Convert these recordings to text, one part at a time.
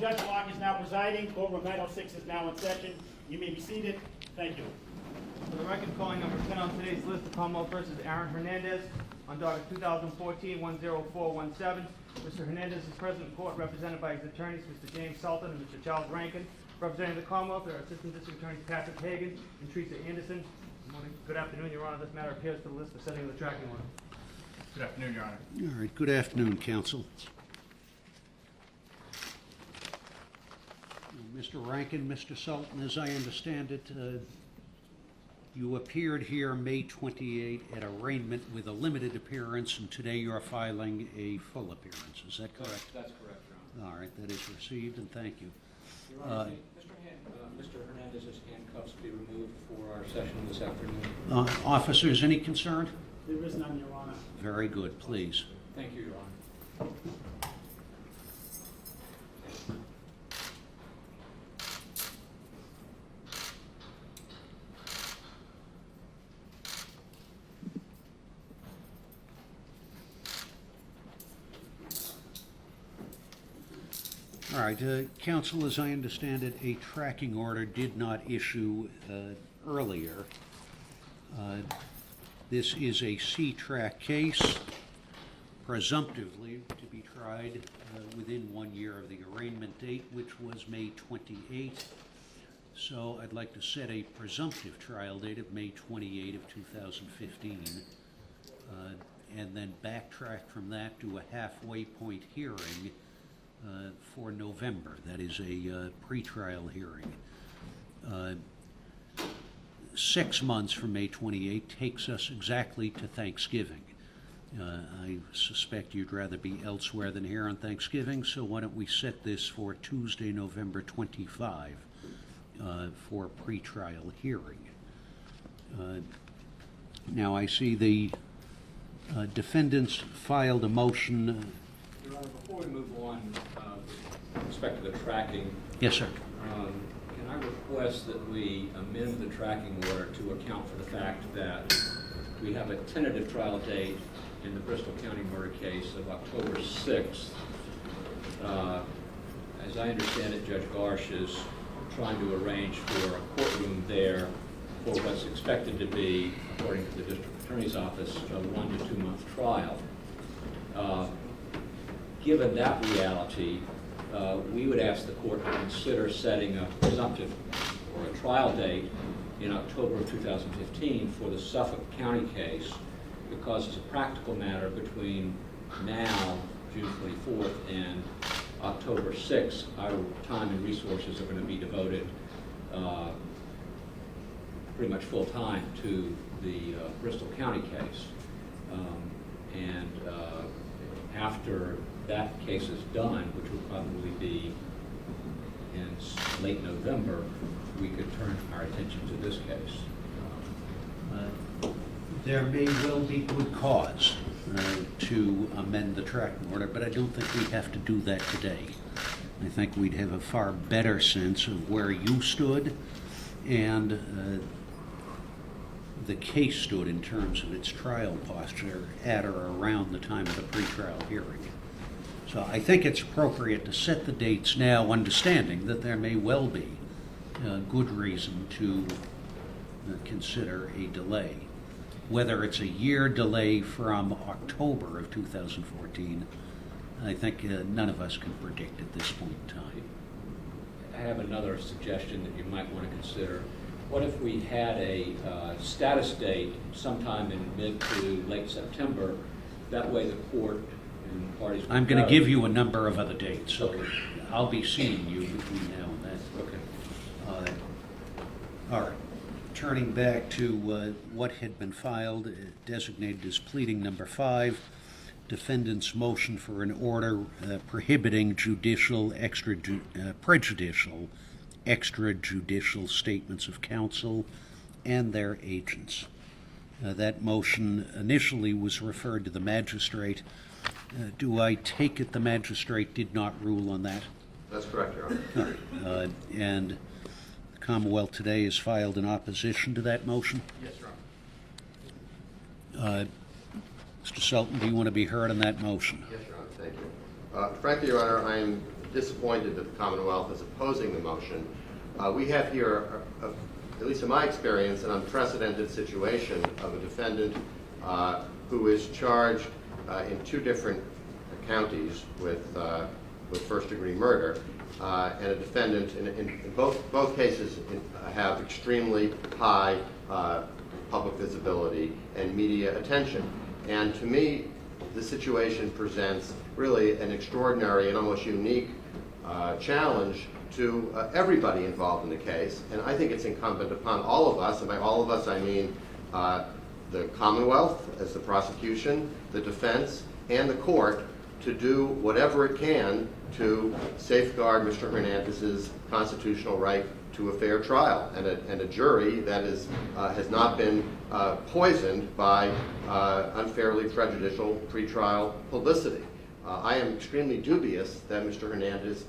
Judge Locke is now presiding. Courtroom 906 is now in session. You may be seated. Thank you. For the record, calling number 10 on today's list, the Commonwealth versus Aaron Hernandez on docket 2014-10417. Mr. Hernandez is present in court, represented by his attorneys, Mr. James Sultan and Mr. Charles Rankin. Representing the Commonwealth are Assistant District Attorneys Patrick Hagan and Teresa Anderson. Good morning. Good afternoon, Your Honor. This matter appears to the list for setting of the tracking order. Good afternoon, Your Honor. All right, good afternoon, counsel. Mr. Rankin, Mr. Sultan, as I understand it, you appeared here May 28 at arraignment with a limited appearance, and today you are filing a full appearance. Is that correct? That's correct, Your Honor. All right, that is received, and thank you. Your Honor, Mr. Hernandez's handcuffs be removed for our session this afternoon. Officers, any concern? There is none, Your Honor. Very good, please. Thank you, Your Honor. All right, counsel, as I understand it, a tracking order did not issue earlier. This is a C-track case, presumptively to be tried within 1 year of the arraignment date, which was May 28. So I'd like to set a presumptive trial date of May 28 of 2015, and then backtrack from that to a halfway point hearing for November. That is a pretrial hearing. 6 months from May 28 takes us exactly to Thanksgiving. I suspect you'd rather be elsewhere than here on Thanksgiving, so why don't we set this for Tuesday, November 25 for a pretrial hearing. Now I see the defendants filed a motion. Your Honor, before we move on with respect to the tracking, Yes, sir. can I request that we amend the tracking order to account for the fact that we have a tentative trial date in the Bristol County murder case of October 6th. As I understand it, Judge Garsh is trying to arrange for a courtroom there for what's expected to be, according to the District Attorney's Office, a 1 to 2 month trial. Given that reality, we would ask the court to consider setting a presumptive or a trial date in October of 2015 for the Suffolk County case, because as a practical matter, between now, June 24th, and October 6th, our time and resources are going to be devoted pretty much full time to the Bristol County case. After that case is done, which will probably be in late November, we could turn our attention to this case. There may well be good cause to amend the tracking order, but I don't think we have to do that today. I think we'd have a far better sense of where you stood and the case stood in terms of its trial posture at or around the time of the pretrial hearing. So I think it's appropriate to set the dates now, understanding that there may well be good reason to consider a delay. Whether it's a year delay from October of 2014, I think none of us can predict at this point in time. I have another suggestion that you might want to consider. What if we had a status date sometime in mid to late September? That way the court and parties... I'm going to give you a number of other dates, so Okay. I'll be seeing you between now and then. Okay. All right. Turning back to what had been filed, designated as pleading number 5, defendant's motion for an order prohibiting prejudicial extrajudicial statements of counsel and their agents. That motion initially was referred to the magistrate. Do I take it the magistrate did not rule on that? That's correct, Your Honor. All right. And the Commonwealth today has filed an opposition to that motion. Yes, Your Honor. Mr. Sultan, do you want to be heard on that motion? Yes, Your Honor. Thank you. Frankly, Your Honor, I'm disappointed that the Commonwealth is opposing the motion. We have here, at least in my experience, an unprecedented situation of a defendant who is charged in 2 different counties with first-degree murder, and a defendant in both cases have extremely high public visibility and media attention. And to me, the situation presents really an extraordinary and almost unique challenge to everybody involved in the case. And I think it's incumbent upon all of us, and by all of us I mean the Commonwealth as the prosecution, the defense, and the court, to do whatever it can to safeguard Mr. Hernandez's constitutional right to a fair trial and a jury that has not been poisoned by unfairly prejudicial pretrial publicity. I am extremely dubious that Mr. Hernandez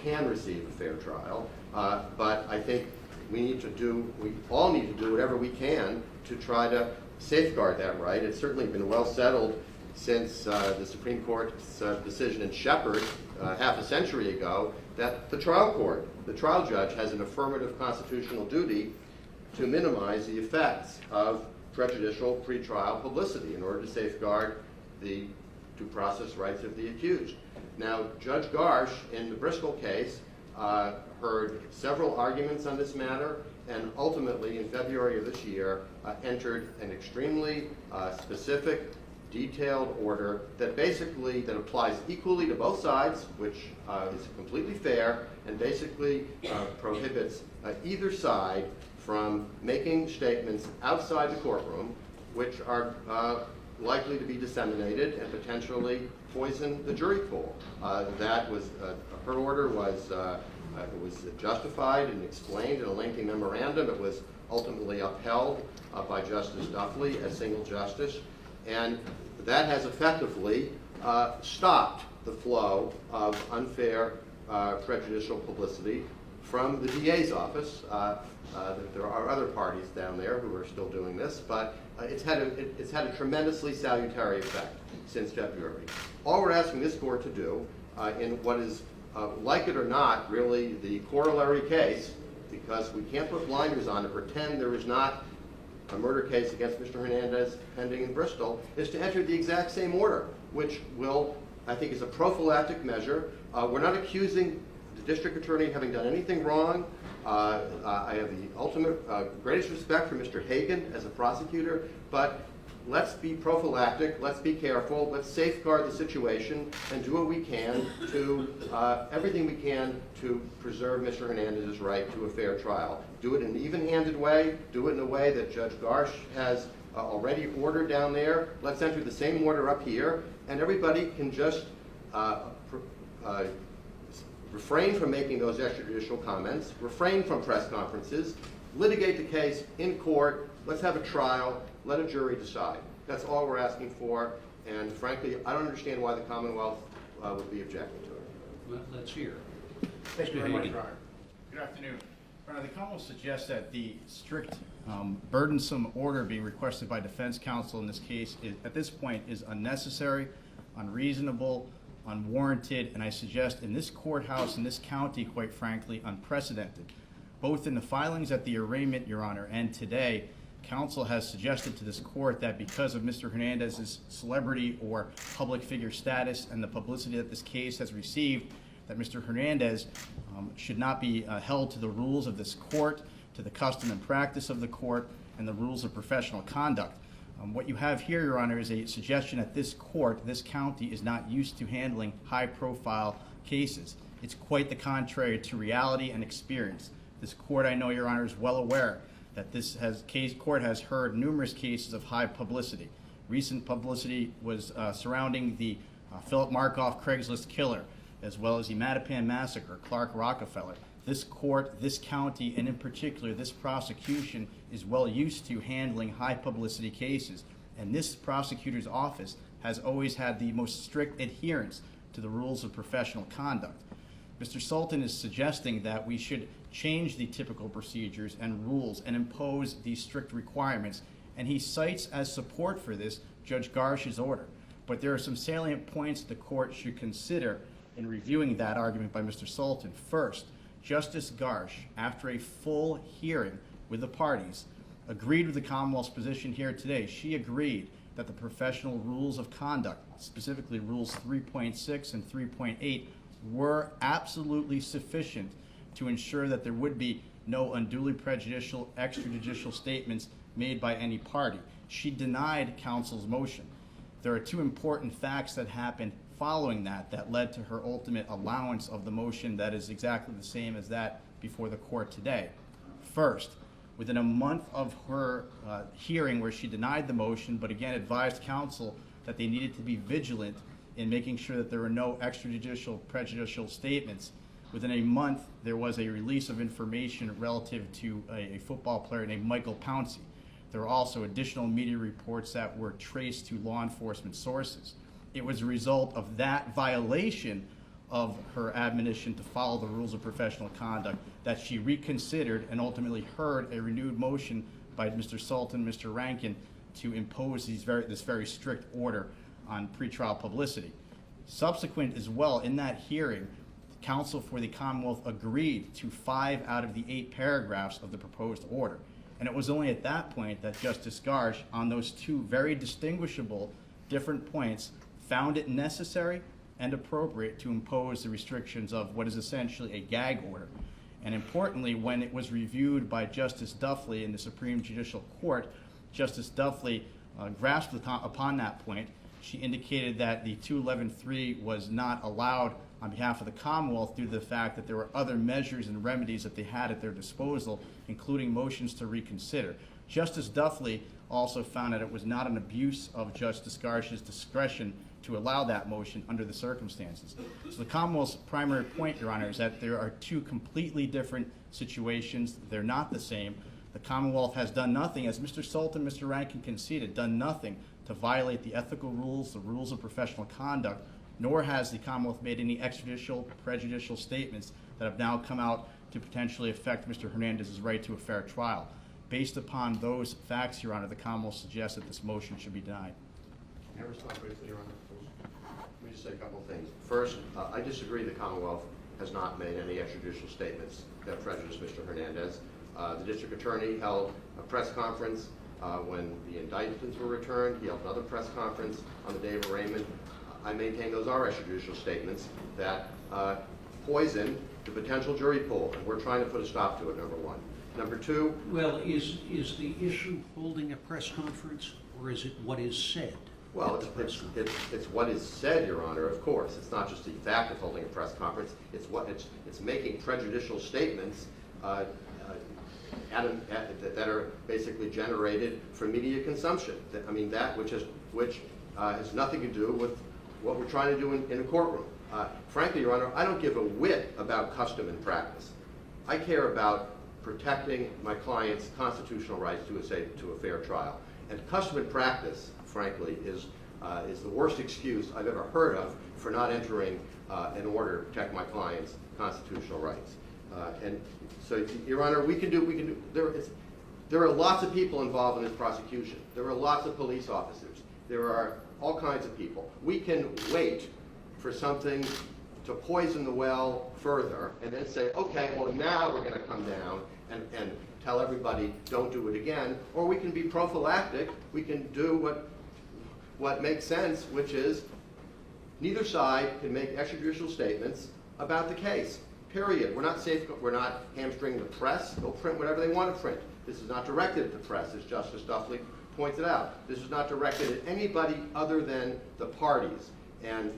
can receive a fair trial, but I think we all need to do whatever we can to try to safeguard that right. It's certainly been well settled since the Supreme Court's decision in Shepard half a century ago that the trial judge has an affirmative constitutional duty to minimize the effects of prejudicial pretrial publicity in order to safeguard the due process rights of the accused. Now, Judge Garsh, in the Bristol case, heard several arguments on this matter, and ultimately, in February of this year, entered an extremely specific, detailed order that applies equally to both sides, which is completely fair, and basically prohibits either side from making statements outside the courtroom, which are likely to be disseminated and potentially poison the jury pool. Her order was justified and explained in a lengthy memorandum. It was ultimately upheld by Justice Duffley as single justice, and that has effectively stopped the flow of unfair prejudicial publicity from the DA's office. There are other parties down there who are still doing this, but it's had a tremendously salutary effect since February. All we're asking this court to do in what is, like it or not, really the corollary case, because we can't put blinders on and pretend there is not a murder case against Mr. Hernandez pending in Bristol, is to enter the exact same order, which will, I think, is a prophylactic measure. We're not accusing the district attorney of having done anything wrong. I have the ultimate greatest respect for Mr. Hagan as a prosecutor, but let's be prophylactic, let's be careful, let's safeguard the situation and do what we can to, everything we can to preserve Mr. Hernandez's right to a fair trial. Do it in an even-handed way, do it in a way that Judge Garsh has already ordered down there. Let's enter the same order up here, and everybody can just refrain from making those extrajudicial comments, refrain from press conferences, litigate the case in court, let's have a trial, let a jury decide. That's all we're asking for, and frankly, I don't understand why the Commonwealth would be objecting to it. Let's hear. Thank you Mr. very much, Hagan. Your Honor. Good afternoon. Your Honor, the Commonwealth suggests that the strict, burdensome order being requested by defense counsel in this case at this point is unnecessary, unreasonable, unwarranted, and I suggest in this courthouse, in this county, quite frankly, unprecedented. Both in the filings at the arraignment, Your Honor, and today, counsel has suggested to this court that because of Mr. Hernandez's celebrity or public figure status and the publicity that this case has received, that Mr. Hernandez should not be held to the rules of this court, to the custom and practice of the court, and the rules of professional conduct. What you have here, Your Honor, is a suggestion that this court, this county, is not used to handling high-profile cases. It's quite the contrary to reality and experience. This court, I know, Your Honor, is well aware that this court has heard numerous cases of high publicity. Recent publicity was surrounding the Philip Markoff Craigslist killer, as well as the Mattapan massacre, Clark Rockefeller. This court, this county, and in particular this prosecution is well used to handling high publicity cases. And this prosecutor's office has always had the most strict adherence to the rules of professional conduct. Mr. Sultan is suggesting that we should change the typical procedures and rules and impose these strict requirements. And he cites as support for this Judge Garsh's order. But there are some salient points the court should consider in reviewing that argument by Mr. Sultan. First, Justice Garsh, after a full hearing with the parties, agreed with the Commonwealth's position here today. She agreed that the professional rules of conduct, specifically rules 3.6 and 3.8, were absolutely sufficient to ensure that there would be no unduly prejudicial extrajudicial statements made by any party. She denied counsel's motion. There are two important facts that happened following that led to her ultimate allowance of the motion that is exactly the same as that before the court today. First, within a month of her hearing where she denied the motion, but again advised counsel that they needed to be vigilant in making sure that there were no extrajudicial prejudicial statements, within a month there was a release of information relative to a football player named Michael Pouncey. There were also additional media reports that were traced to law enforcement sources. It was a result of that violation of her admonition to follow the rules of professional conduct that she reconsidered and ultimately heard a renewed motion by Mr. Sultan, Mr. Rankin, to impose this very strict order on pretrial publicity. Subsequent as well, in that hearing, counsel for the Commonwealth agreed to 5 out of the 8 paragraphs of the proposed order. And it was only at that point that Justice Garsh, on those two very distinguishable different points, found it necessary and appropriate to impose the restrictions of what is essentially a gag order. And importantly, when it was reviewed by Justice Duffley in the Supreme Judicial Court, Justice Duffley grasped upon that point. She indicated that the 211.3 was not allowed on behalf of the Commonwealth due to the fact that there were other measures and remedies that they had at their disposal, including motions to reconsider. Justice Duffley also found that it was not an abuse of Justice Garsh's discretion to allow that motion under the circumstances. So the Commonwealth's primary point, Your Honor, is that there are two completely different situations. They're not the same. The Commonwealth has done nothing, as Mr. Sultan, Mr. Rankin conceded, done nothing to violate the ethical rules, the rules of professional conduct, nor has the Commonwealth made any extrajudicial, prejudicial statements that have now come out to potentially affect Mr. Hernandez's right to a fair trial. Based upon those facts, Your Honor, the Commonwealth suggests that this motion should be denied. Can I respond briefly, Your Honor, please? Let me just say a couple of things. First, I disagree the Commonwealth has not made any extrajudicial statements that prejudice Mr. Hernandez. The district attorney held a press conference when the indictments were returned. He held another press conference on the day of arraignment. I maintain those are extrajudicial statements that poison the potential jury pool, and we're trying to put a stop to it, number one. Number two. Well, is the issue holding a press conference, or is it what is said? Well, it's what is said, Your Honor, of course. It's not just the fact of holding a press conference. It's making prejudicial statements that are basically generated for media consumption. I mean, that which has nothing to do with what we're trying to do in a courtroom. Frankly, Your Honor, I don't give a whit about custom and practice. I care about protecting my client's constitutional rights to a fair trial. And custom and practice, frankly, is the worst excuse I've ever heard of for not entering an order to protect my client's constitutional rights. And so, Your Honor, there are lots of people involved in this prosecution. There are lots of police officers. There are all kinds of people. We can wait for something to poison the well further and then say, okay, well, now we're going to come down and tell everybody don't do it again. Or we can be prophylactic. We can do what makes sense, which is neither side can make extrajudicial statements about the case. Period. We're not hamstringing the press. They'll print whatever they want to print. This is not directed at the press, as Justice Duffley pointed out. This is not directed at anybody other than the parties. And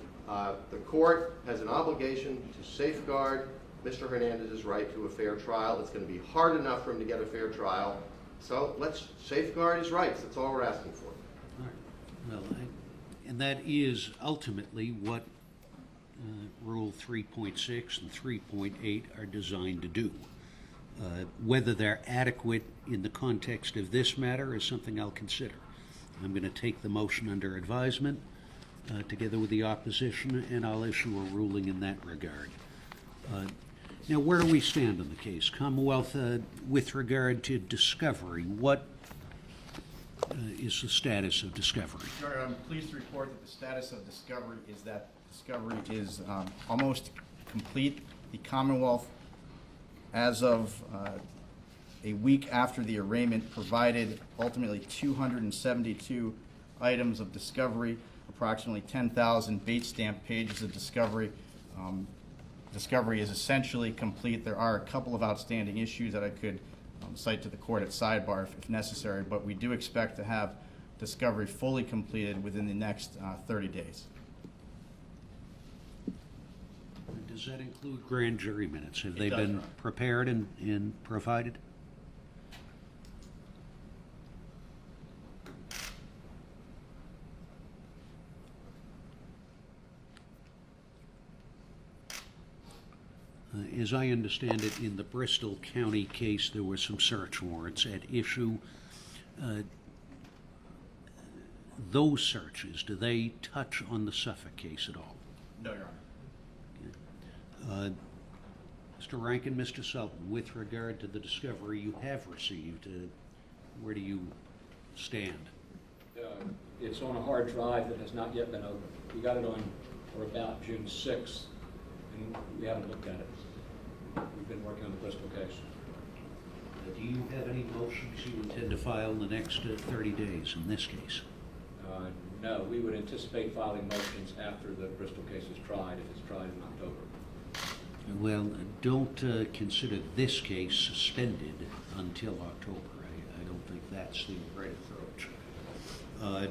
the court has an obligation to safeguard Mr. Hernandez's right to a fair trial. It's going to be hard enough for him to get a fair trial. So let's safeguard his rights. That's all we're asking for. All right. Well, and that is ultimately what Rule 3.6 and 3.8 are designed to do. Whether they're adequate in the context of this matter is something I'll consider. I'm going to take the motion under advisement together with the opposition, and I'll issue a ruling in that regard. Now, where do we stand on the case? Commonwealth, with regard to discovery, what is the status of discovery? Your Honor, I'm pleased to report that the status of discovery is that discovery is almost complete. The Commonwealth, as of a week after the arraignment, provided ultimately 272 items of discovery, approximately 10,000 bait stamp pages of discovery. Discovery is essentially complete. There are a couple of outstanding issues that I could cite to the court at sidebar if necessary, but we do expect to have discovery fully completed within the next 30 days. Does that include grand jury minutes? Have It they does, been Your Honor. prepared and provided? As I understand it, in the Bristol County case, there were some search warrants at issue. Those searches, do they touch on the Suffolk case at all? No, Your Honor. Mr. Rankin, Mr. Sultan, with regard to the discovery you have received, where do you stand? It's on a hard drive that has not yet been opened. We got it on or about June 6th, and we haven't looked at it. We've been working on the Bristol case. Do you have any motions you intend to file in the next 30 days in this case? No, we would anticipate filing motions after the Bristol case is tried, if it's tried in October. Well, don't consider this case suspended until October. I don't think that's the right approach.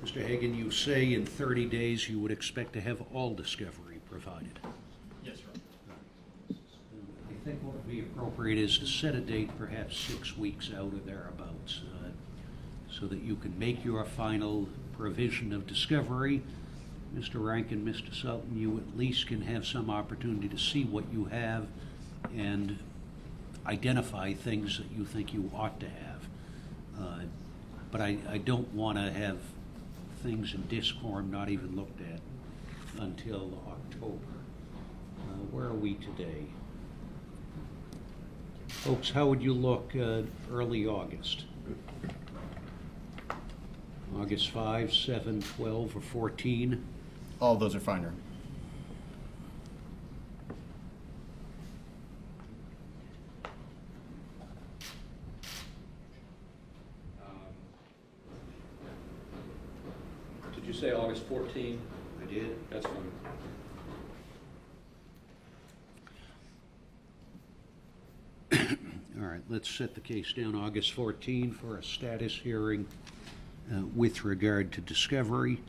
Mr. Hagan, you say in 30 days you would expect to have all discovery provided. Yes, Your Honor. I think what would be appropriate is to set a date perhaps 6 weeks out or thereabouts, so that you can make your final provision of discovery. Mr. Rankin, Mr. Sultan, you at least can have some opportunity to see what you have and identify things that you think you ought to have. But I don't want to have things in disform not even looked at until October. Where are we today? Folks, how would you look early August? August 5, 7, 12, or 14? All of those are fine, Your Honor. Did you say August 14? I did. That's fine. All right, let's set the case down August 14 for a status hearing with regard to discovery.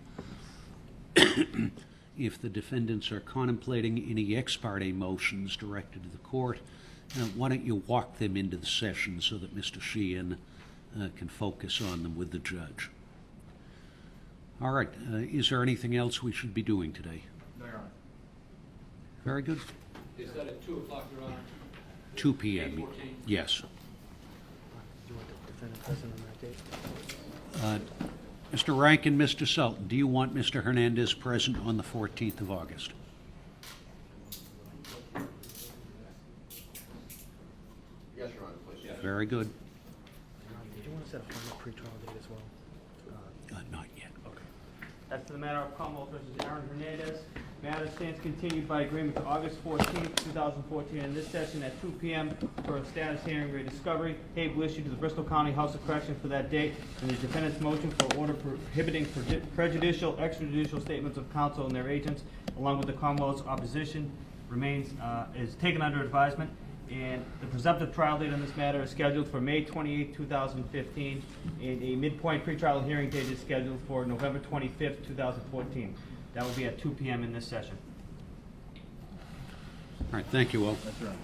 If the defendants are contemplating any ex parte motions directed to the court, why don't you walk them into the session so that Mr. Sheehan can focus on them with the judge. All right, is there anything else we should be doing today? No, Your Honor. Very good. Is that at 2 o'clock, Your Honor? 2 p.m. 8:14? Yes. Do you want the defendant present on that date? Mr. Rankin, Mr. Sultan, do you want Mr. Hernandez present on the 14th of August? Yes, Your Honor, please. Yes. Very good. Did you want to set a final pretrial date as well? Not yet. Okay. As to the matter of Commonwealth versus Aaron Hernandez, matter stands continued by agreement to August 14th, 2014, in this session at 2 p.m. for a status hearing re-discovery. Abe will issue to the Bristol County House of Correction for that date, and the defendant's motion for order prohibiting prejudicial, extrajudicial statements of counsel and their agents, along with the Commonwealth's opposition, is taken under advisement. And the presumptive trial date on this matter is scheduled for May 28, 2015, and a midpoint pretrial hearing date is scheduled for November 25th, 2014. That will be at 2 p.m. in this session. All right, thank you all. That's right.